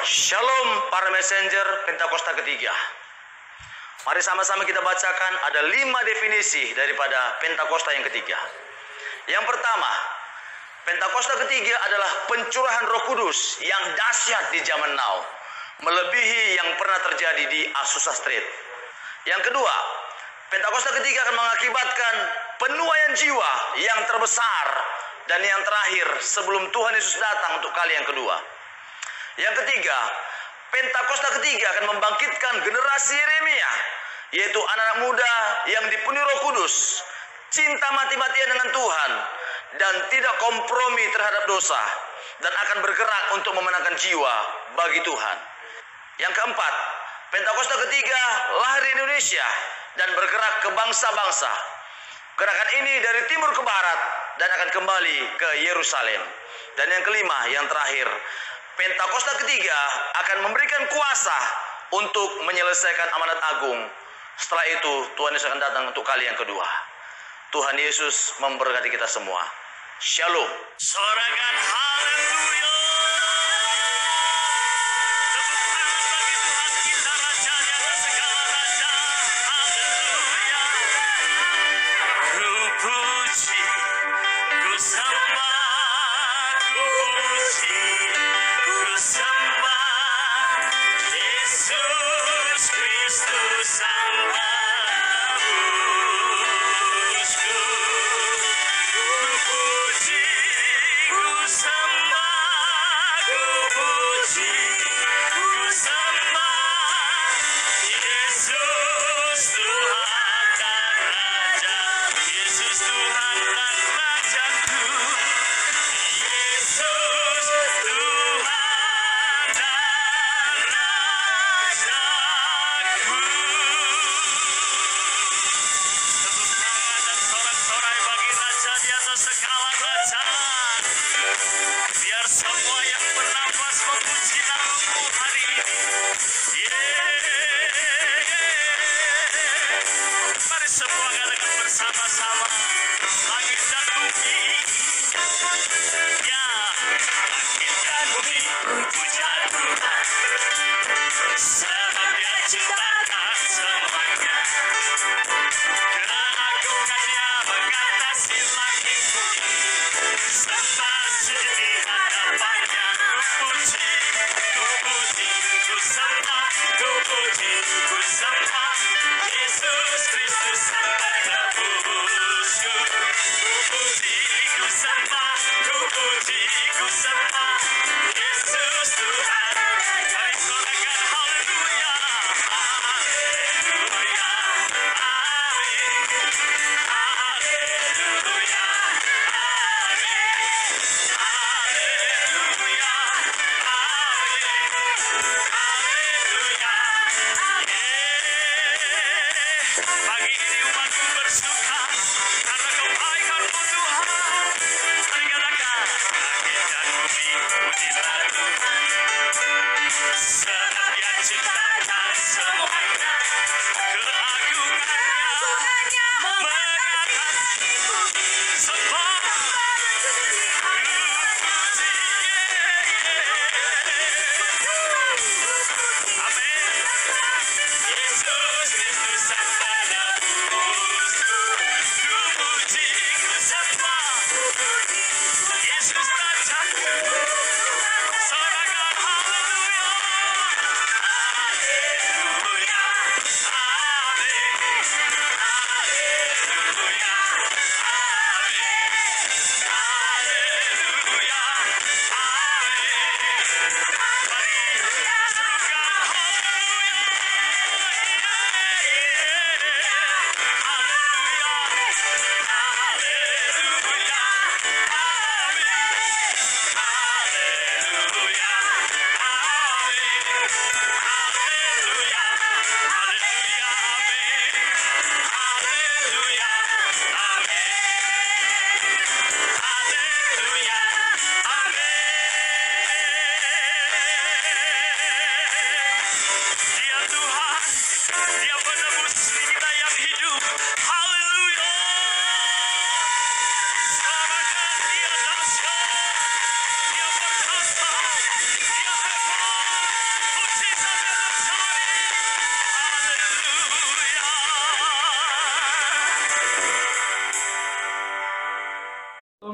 Shalom para messenger Pentakosta ketiga. Mari sama-sama kita bacakan ada 5 definisi daripada Pentakosta yang ketiga. Yang pertama, Pentakosta ketiga adalah pencurahan Roh Kudus yang dahsyat di zaman now, melebihi yang pernah terjadi di Azusa Street. Yang kedua, Pentakosta ketiga akan mengakibatkan penuaian jiwa yang terbesar dan yang terakhir sebelum Tuhan Yesus datang untuk kali yang kedua. Yang ketiga, Pentakosta ketiga akan membangkitkan generasi Yeremia, yaitu anak-anak muda yang dipenuhi Roh Kudus, cinta mati-matian dengan Tuhan, dan tidak kompromi terhadap dosa, dan akan bergerak untuk memenangkan jiwa bagi Tuhan. Yang keempat, Pentakosta ketiga lahir di Indonesia dan bergerak ke bangsa-bangsa. Gerakan ini dari timur ke barat dan akan kembali ke Yerusalem. Dan yang kelima, yang terakhir, Pentakosta ketiga akan memberikan kuasa untuk menyelesaikan amanat agung. Setelah itu Tuhan Yesus akan datang untuk kali yang kedua. Tuhan Yesus memberkati kita semua. Shalom. Sorakan haleluya. Tepuk tangan bagi Tuhan kita, Raja di atas segala raja. Haleluya. Ku puji, ku sembah, ku puji, ku sembah Yesus Kristus Sang Penebusku. Ku puji, ku sembah, ku puji, ku sembah Yesus Tuhan dan Raja, Yesus Tuhan dan Rajaku, Yesus Tuhan dan Rajaku. Tepuk tangan dan sorak-sorai bagi Raja di atas segala kerajaan. Biar semua yang bernafas memuji nama-Mu hari ini. Mari semua katakan bersama-sama. Langit dan bumi. Ya, langit dan bumi. Puja Tuhan. Sebab Dia ciptakan semuanya. Keagungannya mengatasi langit bumi. Sembah sujud di hadapannya. Ku puji, ku puji, ku sembah, ku puji, ku sembah Yesus Kristus Sang Penebusku. Ku puji, ku sembah, ku puji, ku sembah Yesus Tuhan. Mari sorakan haleluya, haleluya, amin, haleluya, amin, haleluya, pagi ini umatku bersuka karena kebaikan-Mu Tuhan. Mari katakan, langit dan bumi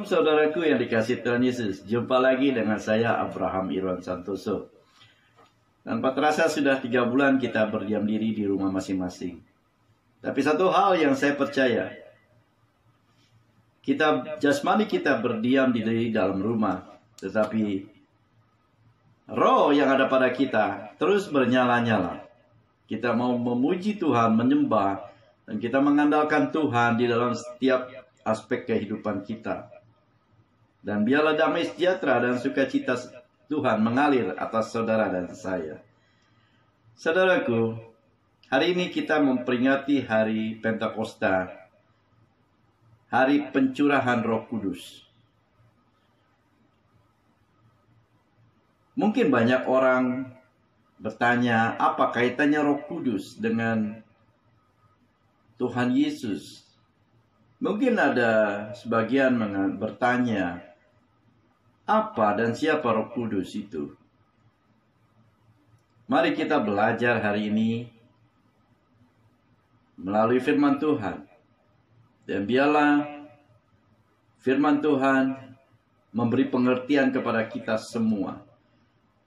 Shalom saudaraku yang dikasihi Tuhan Yesus. Jumpa lagi dengan saya Abraham Irwan Santoso. Tanpa terasa sudah 3 bulan kita berdiam diri di rumah masing-masing. Tapi satu hal yang saya percaya, jasmani kita berdiam di dalam rumah, tetapi roh yang ada pada kita terus bernyala-nyala. Kita mau memuji Tuhan, menyembah, dan kita mengandalkan Tuhan di dalam setiap aspek kehidupan kita. Dan biarlah damai sejahtera dan sukacita Tuhan mengalir atas saudara dan saya. Saudaraku, hari ini kita memperingati hari Pentakosta, hari pencurahan Roh Kudus. Mungkin banyak orang bertanya, apa kaitannya Roh Kudus dengan Tuhan Yesus? Mungkin ada sebagian bertanya, apa dan siapa Roh Kudus itu? Mari kita belajar hari ini melalui firman Tuhan. Dan biarlah firman Tuhan memberi pengertian kepada kita semua.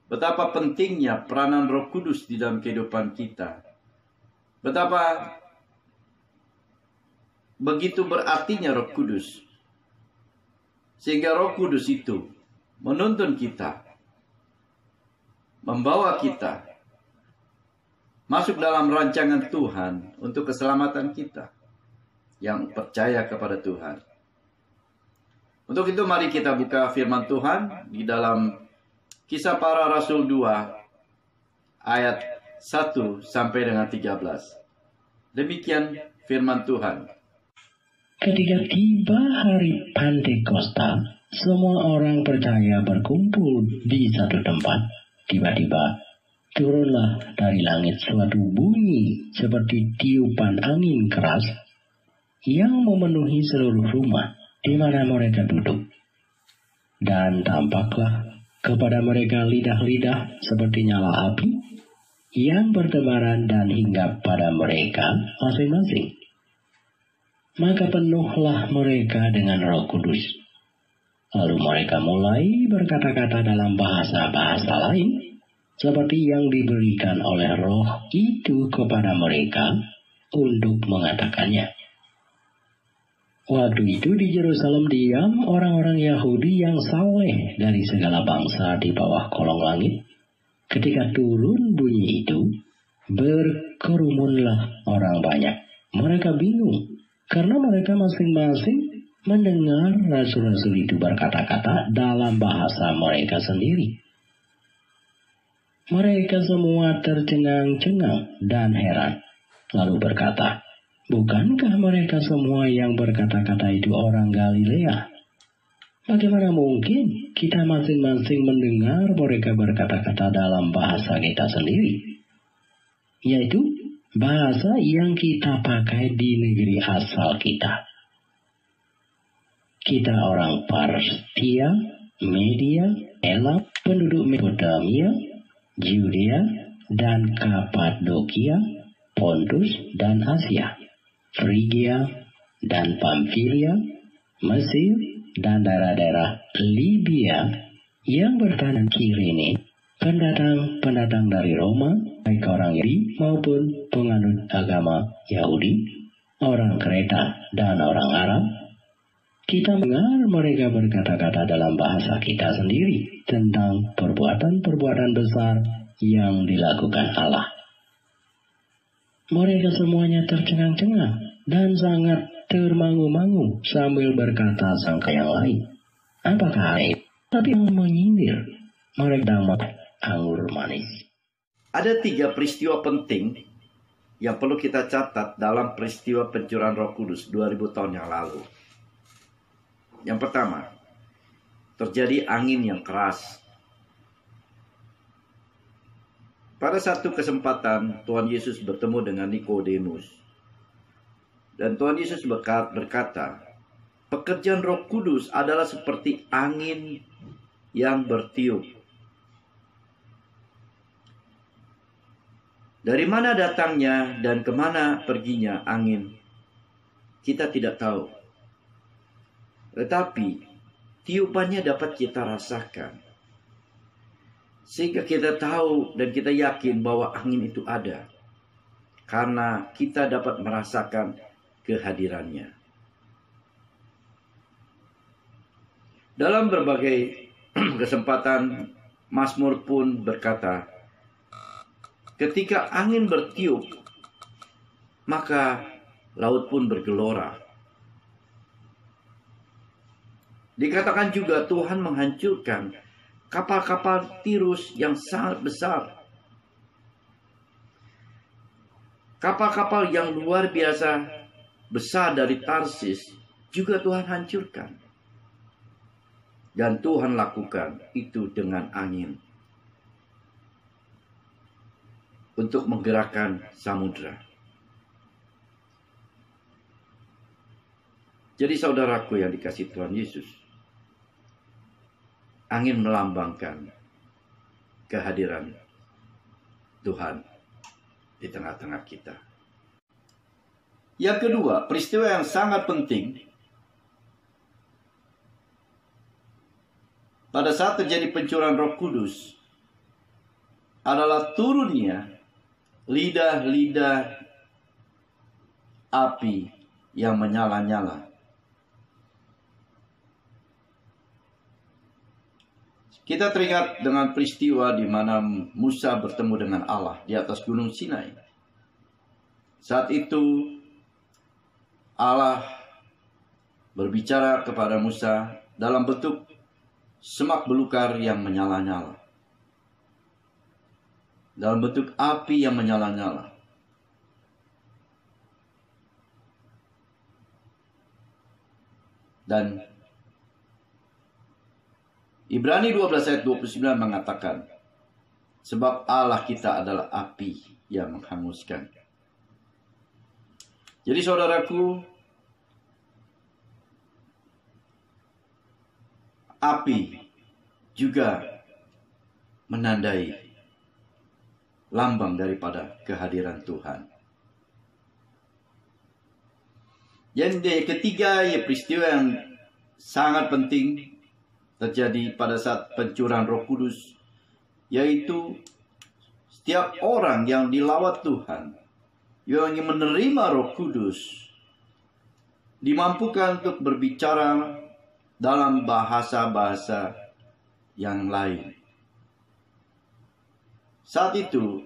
Betapa pentingnya peranan Roh Kudus di dalam kehidupan kita. Betapa begitu berartinya Roh Kudus. Sehingga Roh Kudus itu menuntun kita, membawa kita masuk dalam rancangan Tuhan untuk keselamatan kita yang percaya kepada Tuhan. Untuk itu mari kita buka firman Tuhan di dalam Kisah Para Rasul 2 ayat 1 sampai dengan 13. Demikian firman Tuhan. Ketika tiba hari Pentakosta, semua orang percaya berkumpul di satu tempat. Tiba-tiba turunlah dari langit suatu bunyi seperti tiupan angin keras yang memenuhi seluruh rumah di mana mereka duduk. Dan tampaklah kepada mereka lidah-lidah seperti nyala api yang bertebaran dan hinggap pada mereka masing-masing. Maka penuhlah mereka dengan Roh Kudus. Lalu mereka mulai berkata-kata dalam bahasa-bahasa lain, seperti yang diberikan oleh Roh itu kepada mereka untuk mengatakannya. Waktu itu di Yerusalem diam orang-orang Yahudi yang saleh dari segala bangsa di bawah kolong langit. Ketika turun bunyi itu, berkerumunlah orang banyak. Mereka bingung, karena mereka masing-masing mendengar rasul-rasul itu berkata-kata dalam bahasa mereka sendiri. Mereka semua tercengang-cengang dan heran, lalu berkata, bukankah mereka semua yang berkata-kata itu orang Galilea? Bagaimana mungkin kita masing-masing mendengar mereka berkata-kata dalam bahasa kita sendiri? Yaitu bahasa yang kita pakai di negeri asal kita. Kita orang Partia, Media, Elam, penduduk Mesopotamia, Judea, dan Kapadokia, Pontus dan Asia, Frigia dan Pamfilia, Mesir dan daerah-daerah Libya yang bertahan Kirene, pendatang-pendatang dari Roma, baik orang Yahudi maupun penganut agama Yahudi, orang Kreta dan orang Arab. Kita mendengar mereka berkata-kata dalam bahasa kita sendiri tentang perbuatan-perbuatan besar yang dilakukan Allah. Mereka semuanya tercengang-cengang dan sangat termangu-mangu sambil berkata sangka yang lain. Apakah ini? Tapi yang menyindir mereka anggur manis. Ada 3 peristiwa penting yang perlu kita catat dalam peristiwa pencurahan Roh Kudus 2000 tahun yang lalu. Yang pertama, terjadi angin yang keras. Pada satu kesempatan, Tuhan Yesus bertemu dengan Nikodemus. Dan Tuhan Yesus berkata, pekerjaan Roh Kudus adalah seperti angin yang bertiup. Dari mana datangnya dan kemana perginya angin, kita tidak tahu. Tetapi tiupannya dapat kita rasakan. Sehingga kita tahu dan kita yakin bahwa angin itu ada. Karena kita dapat merasakan kehadirannya. Dalam berbagai kesempatan, Mazmur pun berkata, ketika angin bertiup, maka laut pun bergelora. Dikatakan juga Tuhan menghancurkan kapal-kapal Tirus yang sangat besar. Kapal-kapal yang luar biasa besar dari Tarsis juga Tuhan hancurkan. Dan Tuhan lakukan itu dengan angin. Untuk menggerakkan samudra. Jadi saudaraku yang dikasihi Tuhan Yesus, angin melambangkan kehadiran Tuhan di tengah-tengah kita. Yang kedua, peristiwa yang sangat penting pada saat terjadi pencurahan Roh Kudus adalah turunnya lidah-lidah api yang menyala-nyala. Kita teringat dengan peristiwa di mana Musa bertemu dengan Allah di atas Gunung Sinai. Saat itu Allah berbicara kepada Musa dalam bentuk semak belukar yang menyala-nyala. Dalam bentuk api yang menyala-nyala. Dan Ibrani 12 ayat 29 mengatakan, sebab Allah kita adalah api yang menghanguskan. Jadi saudaraku, api juga menandai lambang daripada kehadiran Tuhan. Yang ketiga, ya peristiwa yang sangat penting terjadi pada saat pencurahan Roh Kudus, yaitu setiap orang yang dilawat Tuhan, yang ingin menerima Roh Kudus, dimampukan untuk berbicara dalam bahasa-bahasa yang lain. Saat itu,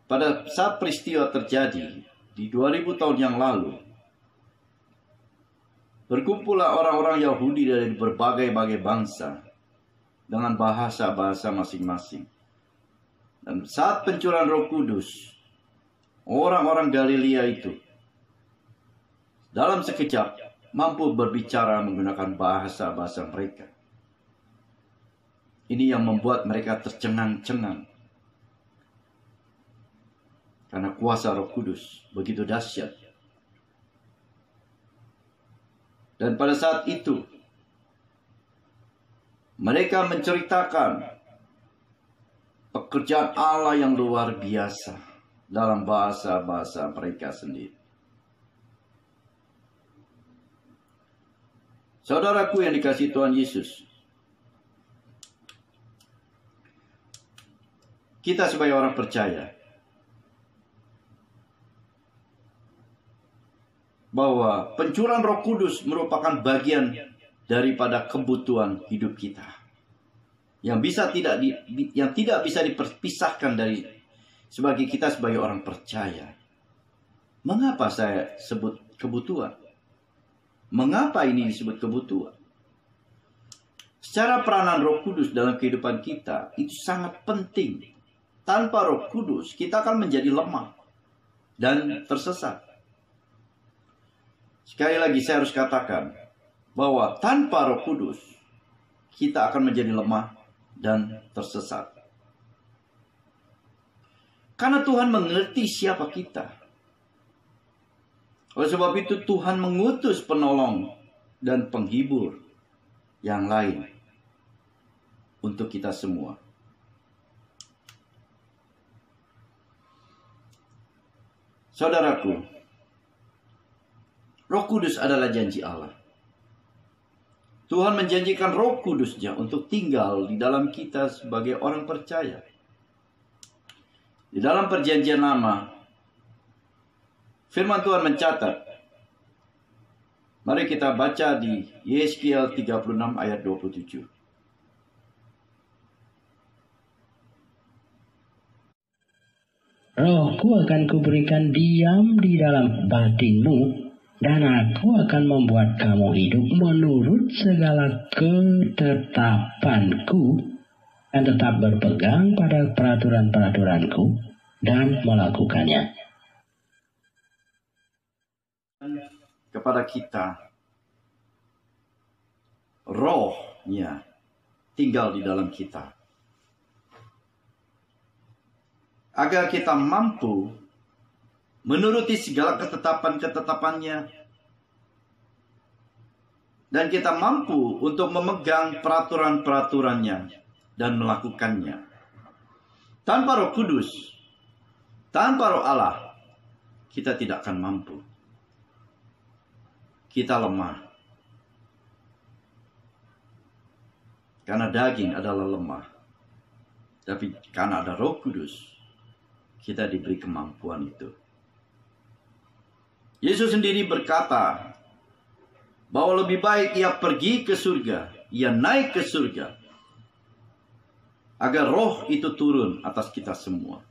pada saat peristiwa terjadi di 2000 tahun yang lalu, berkumpullah orang-orang Yahudi dari berbagai-bagai bangsa dengan bahasa-bahasa masing-masing. Dan saat pencurahan Roh Kudus, orang-orang Galilea itu dalam sekejap mampu berbicara menggunakan bahasa-bahasa mereka. Ini yang membuat mereka tercengang-cengang. Karena kuasa Roh Kudus begitu dahsyat. Dan pada saat itu, mereka menceritakan pekerjaan Allah yang luar biasa dalam bahasa-bahasa mereka sendiri. Saudaraku yang dikasihi Tuhan Yesus, kita sebagai orang percaya bahwa pencurahan Roh Kudus merupakan bagian daripada kebutuhan hidup kita, yang tidak bisa dipisahkan dari sebagai kita sebagai orang percaya. Mengapa saya sebut kebutuhan? Mengapa ini disebut kebutuhan? Secara peranan Roh Kudus dalam kehidupan kita itu sangat penting. Tanpa Roh Kudus kita akan menjadi lemah dan tersesat. Sekali lagi saya harus katakan bahwa tanpa Roh Kudus kita akan menjadi lemah dan tersesat. Karena Tuhan mengerti siapa kita. Oleh sebab itu Tuhan mengutus penolong dan penghibur yang lain untuk kita semua. Saudaraku, Roh Kudus adalah janji Allah. Tuhan menjanjikan Roh Kudus-Nya untuk tinggal di dalam kita sebagai orang percaya. Di dalam Perjanjian Lama, firman Tuhan mencatat. Mari kita baca di Yeskiel 36 ayat 27. Rohku akan kuberikan diam di dalam batinmu, dan aku akan membuat kamu hidup menurut segala ketetapanku, dan tetap berpegang pada peraturan-peraturanku, dan melakukannya. Kepada kita, Roh-Nya tinggal di dalam kita. Agar kita mampu menuruti segala ketetapan-ketetapannya. Dan kita mampu untuk memegang peraturan-peraturannya dan melakukannya. Tanpa Roh Kudus, tanpa Roh Allah, kita tidak akan mampu. Kita lemah. Karena daging adalah lemah. Tapi karena ada Roh Kudus, kita diberi kemampuan itu. Yesus sendiri berkata bahwa lebih baik ia pergi ke surga, ia naik ke surga, agar Roh itu turun atas kita semua.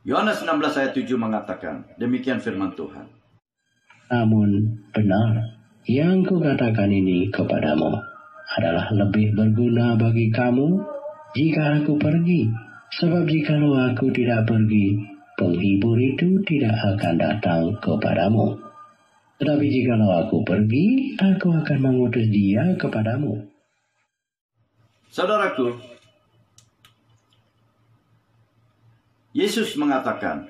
Yohanes 16 ayat 7 mengatakan, demikian firman Tuhan. Namun benar, yang kukatakan ini kepadamu adalah lebih berguna bagi kamu jika aku pergi. Sebab jikalau aku tidak pergi, penghibur itu tidak akan datang kepadamu. Tetapi jikalau aku pergi, aku akan mengutus dia kepadamu. Saudaraku, Yesus mengatakan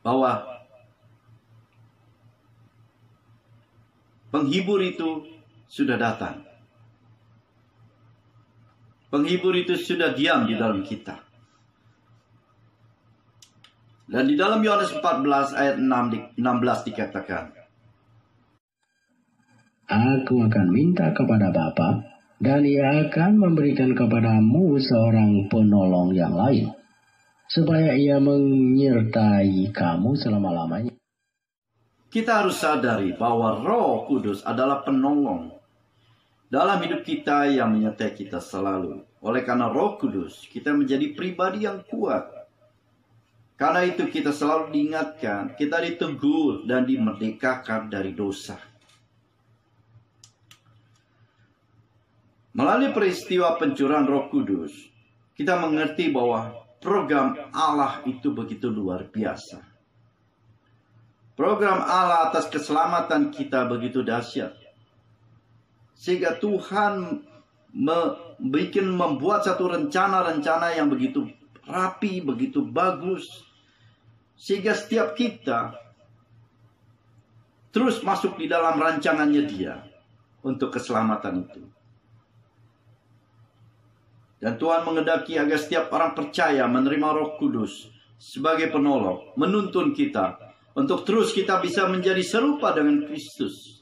bahwa penghibur itu sudah datang. Penghibur itu sudah diam di dalam kita. Dan di dalam Yohanes 14 ayat 16 dikatakan, Aku akan minta kepada Bapa, dan ia akan memberikan kepadamu seorang penolong yang lain, supaya ia menyertai kamu selama-lamanya. Kita harus sadari bahwa Roh Kudus adalah penolong dalam hidup kita yang menyertai kita selalu. Oleh karena Roh Kudus, kita menjadi pribadi yang kuat. Karena itu kita selalu diingatkan, kita ditegur dan dimerdekakan dari dosa. Melalui peristiwa pencurahan Roh Kudus, kita mengerti bahwa program Allah itu begitu luar biasa. Program Allah atas keselamatan kita begitu dahsyat. Sehingga Tuhan membuat satu rencana-rencana yang begitu rapi, begitu bagus. Sehingga setiap kita terus masuk di dalam rancangannya Dia untuk keselamatan itu. Dan Tuhan menghendaki agar setiap orang percaya menerima Roh Kudus sebagai penolong, menuntun kita untuk terus kita bisa menjadi serupa dengan Kristus.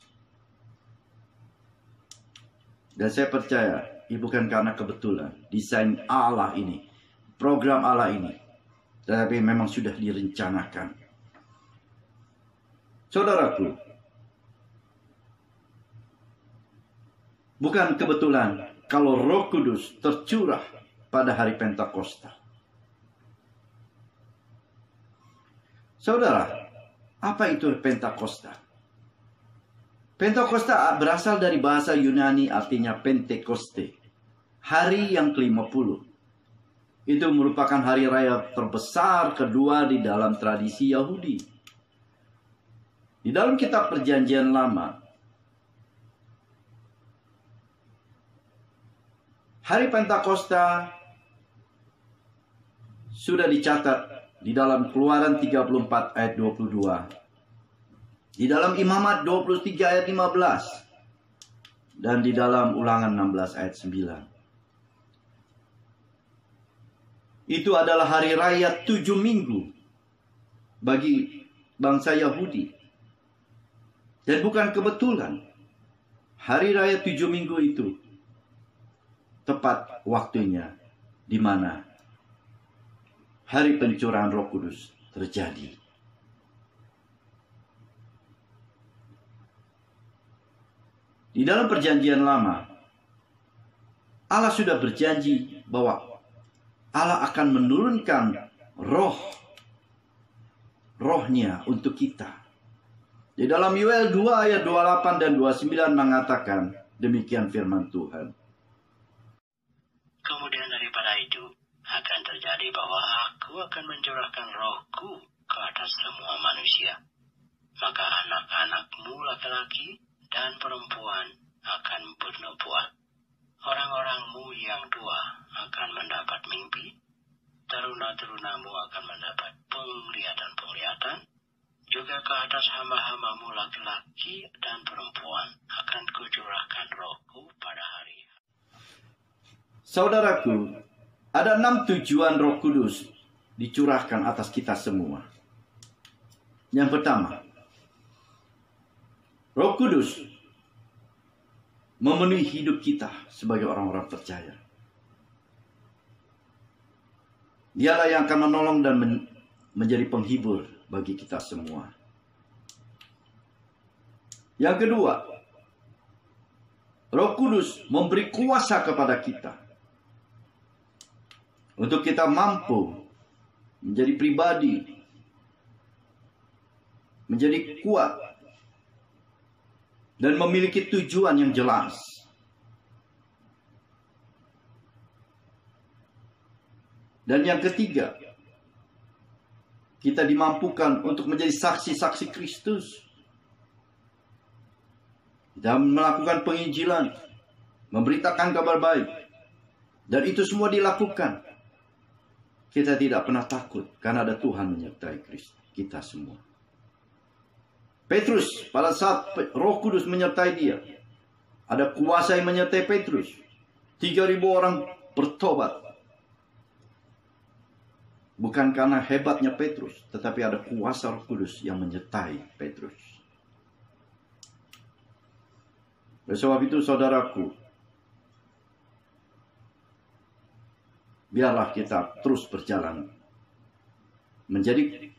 Dan saya percaya, ini bukan karena kebetulan. Desain Allah ini, program Allah ini, tetapi memang sudah direncanakan. Saudaraku, bukan kebetulan kalau Roh Kudus tercurah pada hari Pentakosta. Saudara, apa itu Pentakosta? Pentakosta berasal dari bahasa Yunani artinya Pentekoste, hari yang ke-50. Itu merupakan hari raya terbesar kedua di dalam tradisi Yahudi. Di dalam kitab Perjanjian Lama, hari Pentakosta sudah dicatat di dalam Keluaran 34 ayat 22. Di dalam Imamat 23 ayat 15. Dan di dalam Ulangan 16 ayat 9. Itu adalah hari raya 7 minggu bagi bangsa Yahudi. Dan bukan kebetulan hari raya 7 minggu itu tepat waktunya di mana hari pencurahan Roh Kudus terjadi. Di dalam perjanjian lama, Allah sudah berjanji bahwa Allah akan menurunkan rohnya untuk kita. Di dalam Yoel 2 ayat 28 dan 29 mengatakan demikian firman Tuhan. Kemudian daripada itu akan terjadi bahwa aku akan mencurahkan rohku ke atas semua manusia. Maka anak-anakmu laki-laki dan perempuan akan bernubuat. Orang-orangmu yang tua akan mendapat mimpi. Teruna-terunamu akan mendapat penglihatan-penglihatan. Juga ke atas hamba-hambamu laki-laki dan perempuan akan kucurahkan rohku pada hari. Saudaraku, ada 6 tujuan Roh Kudus dicurahkan atas kita semua. Yang pertama, Roh Kudus memenuhi hidup kita sebagai orang-orang percaya. Dialah yang akan menolong dan menjadi penghibur bagi kita semua. Yang kedua, Roh Kudus memberi kuasa kepada kita untuk kita mampu menjadi pribadi, menjadi kuat, dan memiliki tujuan yang jelas. Dan yang ketiga, kita dimampukan untuk menjadi saksi-saksi Kristus. Dan melakukan penginjilan, memberitakan kabar baik. Dan itu semua dilakukan. Kita tidak pernah takut karena ada Tuhan menyertai kita semua. Petrus, pada saat Roh Kudus menyertai dia, ada kuasa yang menyertai Petrus. 3.000 orang bertobat. Bukan karena hebatnya Petrus, tetapi ada kuasa Roh Kudus yang menyertai Petrus. Oleh sebab itu, saudaraku, biarlah kita terus berjalan menjadi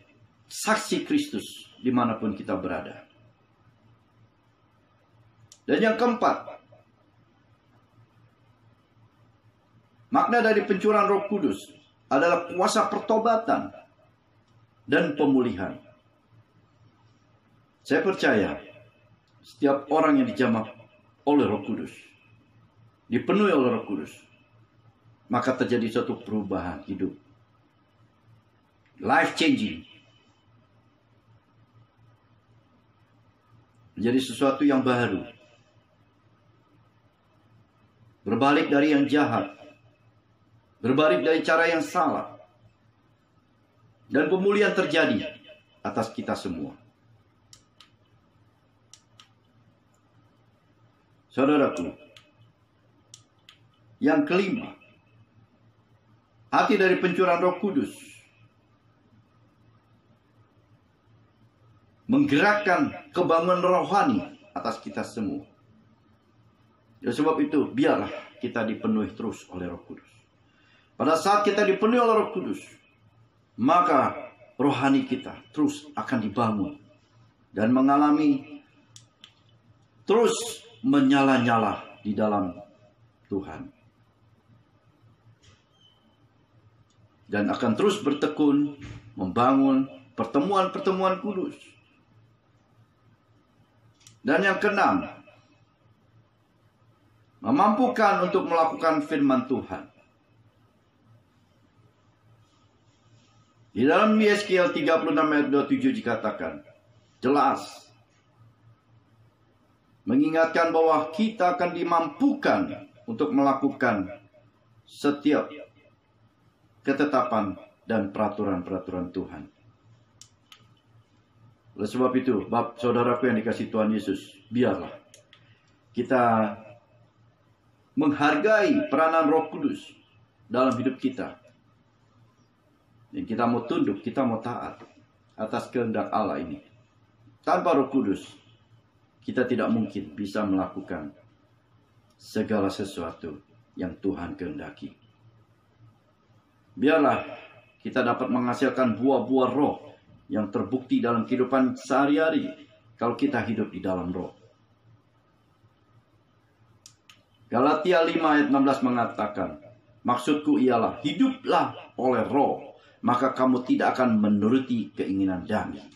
saksi Kristus dimanapun kita berada. Dan yang keempat, makna dari pencurahan Roh Kudus adalah kuasa pertobatan dan pemulihan. Saya percaya setiap orang yang dijamah oleh Roh Kudus, dipenuhi oleh Roh Kudus, maka terjadi suatu perubahan hidup. Life changing. Menjadi sesuatu yang baru. Berbalik dari yang jahat. Berbalik dari cara yang salah. Dan pemulihan terjadi atas kita semua. Saudaraku, yang kelima, arti dari pencurahan Roh Kudus menggerakkan kebangunan rohani atas kita semua. Oleh sebab itu, biarlah kita dipenuhi terus oleh Roh Kudus. Pada saat kita dipenuhi oleh Roh Kudus, maka rohani kita terus akan dibangun dan mengalami terus menyala-nyala di dalam Tuhan. Dan akan terus bertekun membangun pertemuan-pertemuan kudus. Dan yang keenam, memampukan untuk melakukan firman Tuhan. Di dalam Yeskiel 36 ayat 27 dikatakan, jelas, mengingatkan bahwa kita akan dimampukan untuk melakukan setiap ketetapan dan peraturan-peraturan Tuhan. Oleh sebab itu, saudaraku yang dikasihi Tuhan Yesus, biarlah kita menghargai peranan Roh Kudus dalam hidup kita. Dan kita mau tunduk, kita mau taat atas kehendak Allah ini. Tanpa Roh Kudus, kita tidak mungkin bisa melakukan segala sesuatu yang Tuhan kehendaki. Biarlah kita dapat menghasilkan buah-buah roh yang terbukti dalam kehidupan sehari-hari kalau kita hidup di dalam roh. Galatia 5 ayat 16 mengatakan, maksudku ialah hiduplah oleh roh, maka kamu tidak akan menuruti keinginan daging.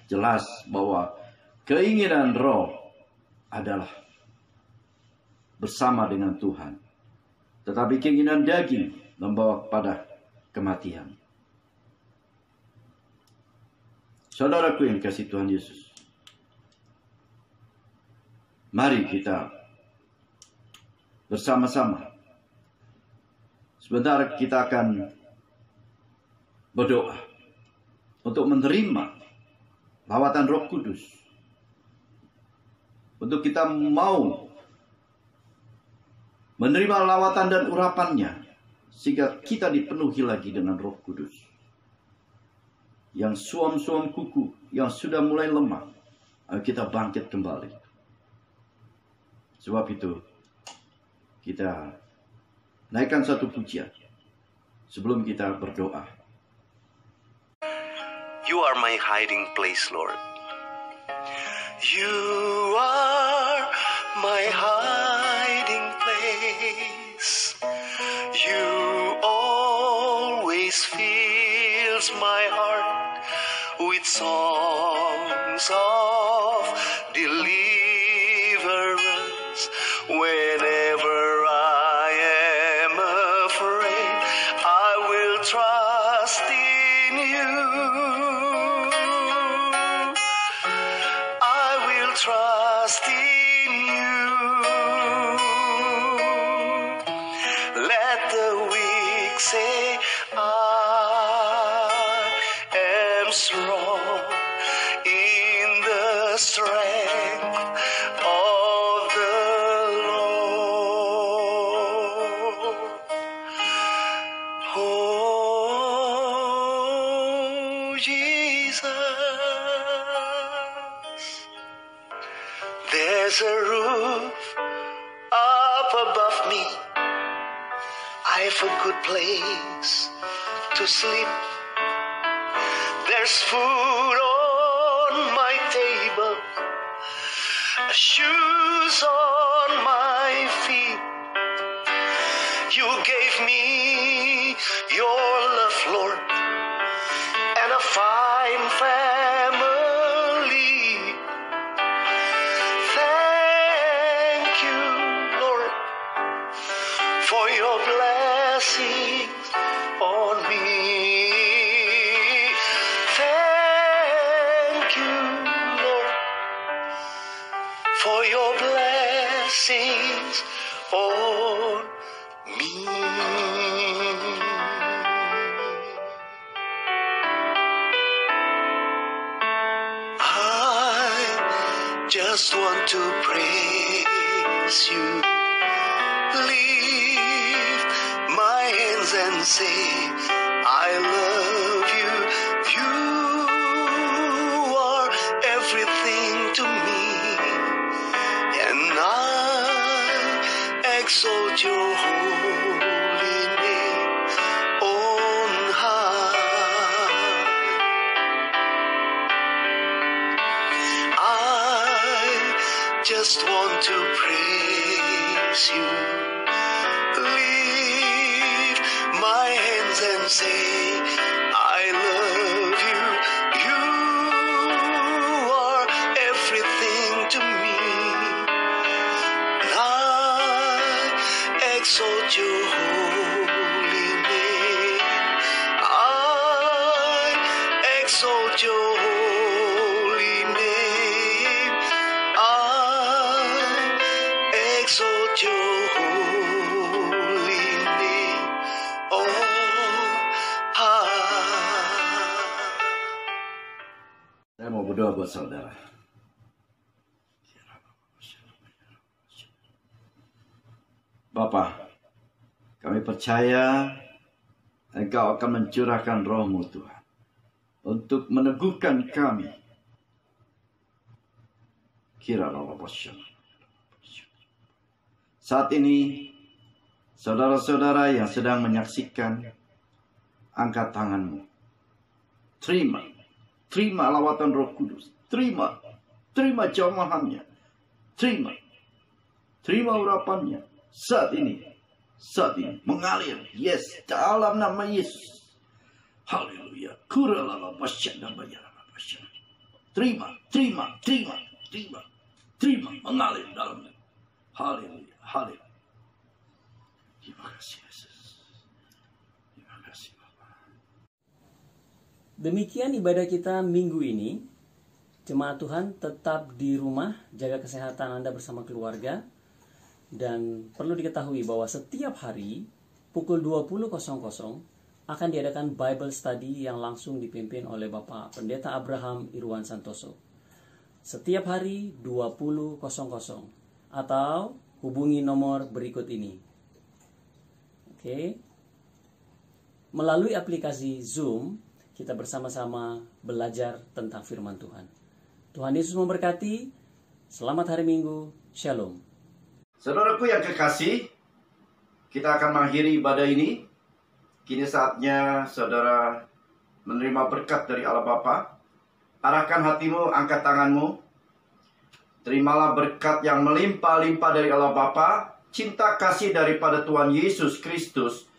Jelas bahwa keinginan roh adalah bersama dengan Tuhan. Tetapi keinginan daging membawa pada kematian. Saudaraku yang kasih Tuhan Yesus, mari kita bersama-sama sebentar kita akan berdoa untuk menerima lawatan Roh Kudus. Untuk kita mau menerima lawatan dan urapannya, sehingga kita dipenuhi lagi dengan Roh Kudus. Yang suam-suam kuku, yang sudah mulai lemah, ayo kita bangkit kembali. Sebab itu, kita naikkan satu pujian sebelum kita berdoa. You are my hiding place, Lord. You are my hiding place. You always fills my heart with songs of deliverance. Whenever I am afraid, I will trust in you. I will trust in you. Let the weak say, I am strong in the strength of the Lord. Oh, Jesus, there's a roof up above me. I've a good place to sleep. There's food on my table, shoes on my feet. You gave me your love, Lord, and a fine family. Thank you, Lord, for your blessings on me. Thank you, Lord, for your blessings on me. I just want to praise you. Lift my hands and say, I love you. You are everything to me, and I exalt your holy name on high. I just want to praise you. Lift my hands and say, I love you. You are everything to me. I exalt your holy name. I exalt your holy name. I exalt your holy name. Oh, Saya mau berdoa buat saudara. Bapa, kami percaya Engkau akan mencurahkan roh-Mu Tuhan, untuk meneguhkan kami. Saat ini, saudara-saudara yang sedang menyaksikan, angkat tanganmu. Terima lawatan Roh Kudus. Terima jamahannya. Terima urapannya. Saat ini mengalir. Yes, dalam nama Yesus. Haleluya. Terima, mengalir dalamnya. Haleluya. Terima kasih Yesus. Terima kasih Bapa. Demikian ibadah kita minggu ini. Jemaat Tuhan tetap di rumah, jaga kesehatan Anda bersama keluarga. Dan perlu diketahui bahwa setiap hari pukul 20.00 akan diadakan Bible Study yang langsung dipimpin oleh Bapak Pendeta Abraham Irwan Santoso. Setiap hari 20.00 atau hubungi nomor berikut ini. Oke. Melalui aplikasi Zoom, kita bersama-sama belajar tentang firman Tuhan. Tuhan Yesus memberkati. Selamat hari Minggu. Shalom. Saudaraku yang kekasih, kita akan mengakhiri ibadah ini. Kini saatnya saudara menerima berkat dari Allah Bapa. Arahkan hatimu, angkat tanganmu. Terimalah berkat yang melimpah-limpah dari Allah Bapa, cinta kasih daripada Tuhan Yesus Kristus,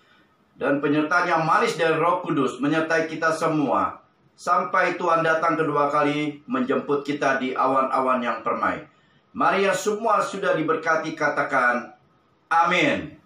dan penyertaan yang manis dari Roh Kudus menyertai kita semua. Sampai Tuhan datang kedua kali menjemput kita di awan-awan yang permai. Mari yang semua sudah diberkati katakan amin.